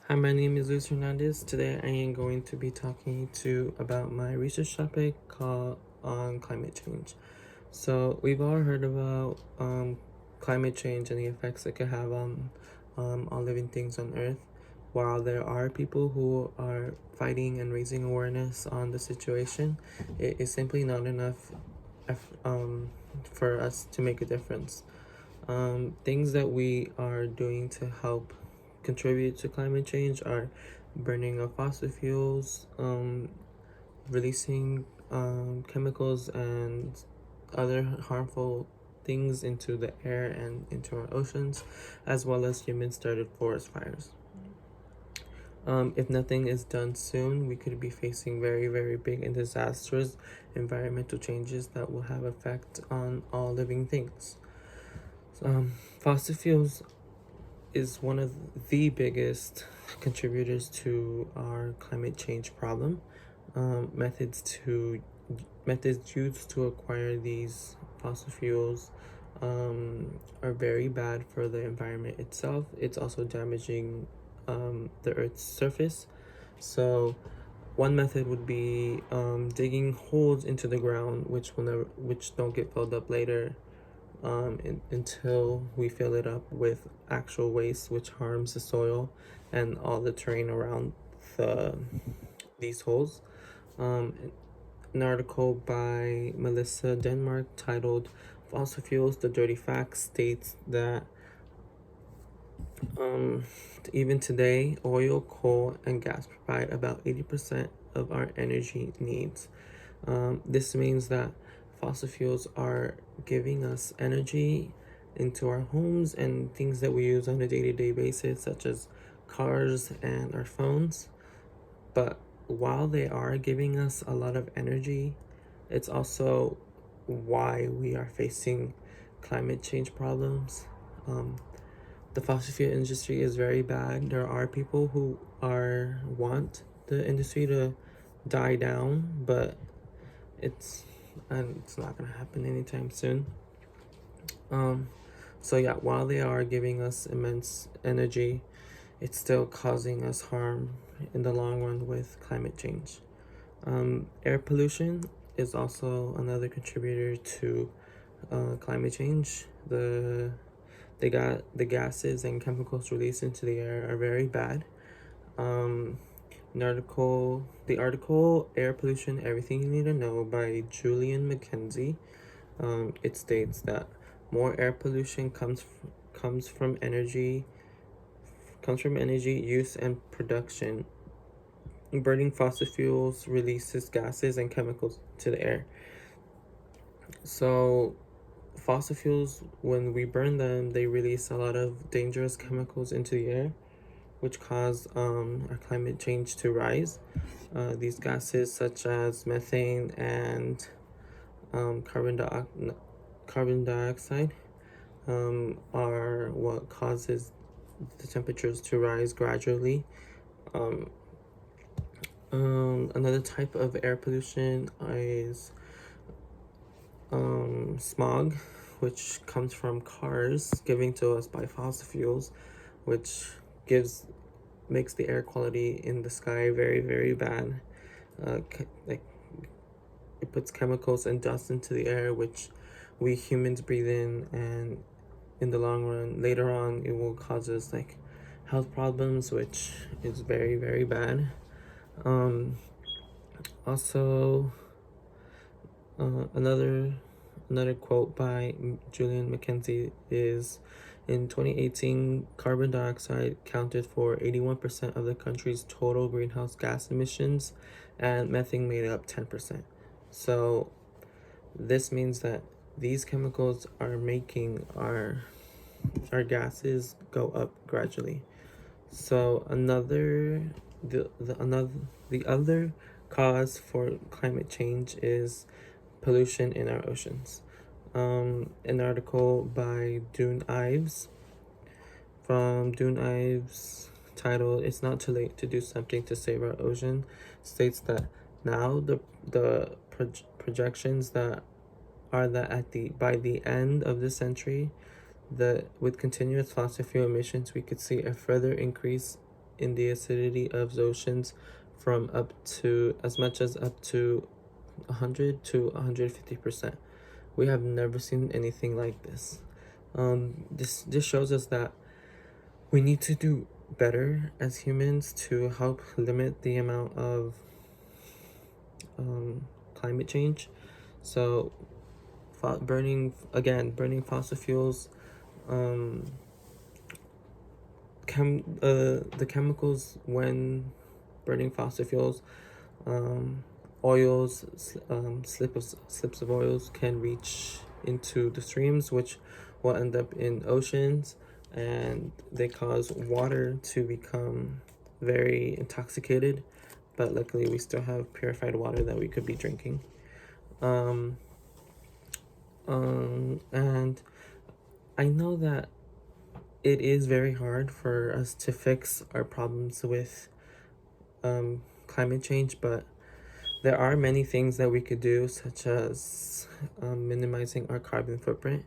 Hi, my name is Luis Hernandez. Today I am going to be talking to you about my research topic called on climate change. So we've all heard about climate change and the effects it could have on all living things on Earth. While there are people who are fighting and raising awareness on the situation, it is simply not enough for us to make a difference. Things that we are doing to help contribute to climate change are burning of fossil fuels, releasing chemicals and other harmful things into the air and into our oceans, as well as human started forest fires. If nothing is done soon, we could be facing very, very big and disastrous environmental changes that will have effect on all living things. Fossil fuels is one of the biggest contributors to our climate change problem. Um, methods to Methods used to acquire these fossil fuels are very bad for the environment itself. It's also damaging the Earth's surface. So, one method would be digging holes into the ground, which don't get filled up later, until we fill it up with actual waste, which harms the soil and all the terrain around the these holes. Um, an article by Melissa Denmark titled "Fossil Fuels: The Dirty Facts" states that um, even today, oil, coal, and gas provide about 80% of our energy needs. This means that fossil fuels are giving us energy into our homes and things that we use on a day-to-day basis, such as cars and our phones. But while they are giving us a lot of energy, it's also why we are facing climate change problems. Um, the fossil fuel industry is very bad. There are people who are want the industry to die down, but it's it's not gonna happen anytime soon. Um, so yeah, while they are giving us immense energy, it's still causing us harm in the long run with climate change. Air pollution is also another contributor to climate change. The gases and chemicals released into the air are very bad. Um, the article "Air Pollution: Everything You Need to Know" by Julian McKenzie. It states that more air pollution comes from energy use and production. Burning fossil fuels releases gases and chemicals to the air. So fossil fuels, when we burn them, they release a lot of dangerous chemicals into the air, which cause our climate change to rise. These gases, such as methane and um, carbon, carbon dioxide, are what causes the temperatures to rise gradually. Um, Another type of air pollution is smog, which comes from cars giving to us by fossil fuels, which gives makes the air quality in the sky very, very bad. Like it puts chemicals and dust into the air, which we humans breathe in, and in the long run, later on, it will cause us like health problems, which is very, very bad. Um, Also, another quote by Julian McKenzie is, in 2018, carbon dioxide accounted for 81% of the country's total greenhouse gas emissions, and methane made up 10%. So this means that these chemicals are making our gases go up gradually. So the other cause for climate change is pollution in our oceans. An article by Dune Ives from Dune Ives titled "It's Not Too Late to Do Something to Save Our Ocean" states that now the projections that are that at the by the end of the century, with continuous fossil fuel emissions, we could see a further increase in the acidity of the oceans from up to as much as up to 100 to 150%. We have never seen anything like this. This shows us that we need to do better as humans to help limit the amount of climate change. So burning fossil fuels, the chemicals when burning fossil fuels, oils, slips of oils can reach into the streams, which will end up in oceans, and they cause water to become very intoxicated. But luckily, we still have purified water that we could be drinking. And I know that it is very hard for us to fix our problems with climate change, but there are many things that we could do, such as minimizing our carbon footprint,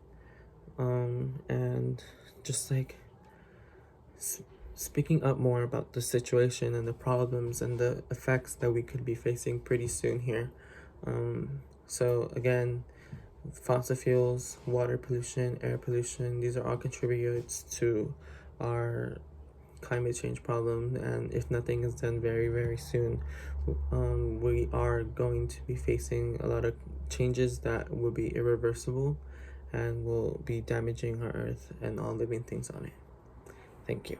and just like speaking up more about the situation and the problems and the effects that we could be facing pretty soon here. So again, fossil fuels, water pollution, air pollution, these are all contributors to our climate change problem, and if nothing is done very, very soon, we are going to be facing a lot of changes that will be irreversible and will be damaging our earth and all living things on it. Thank you.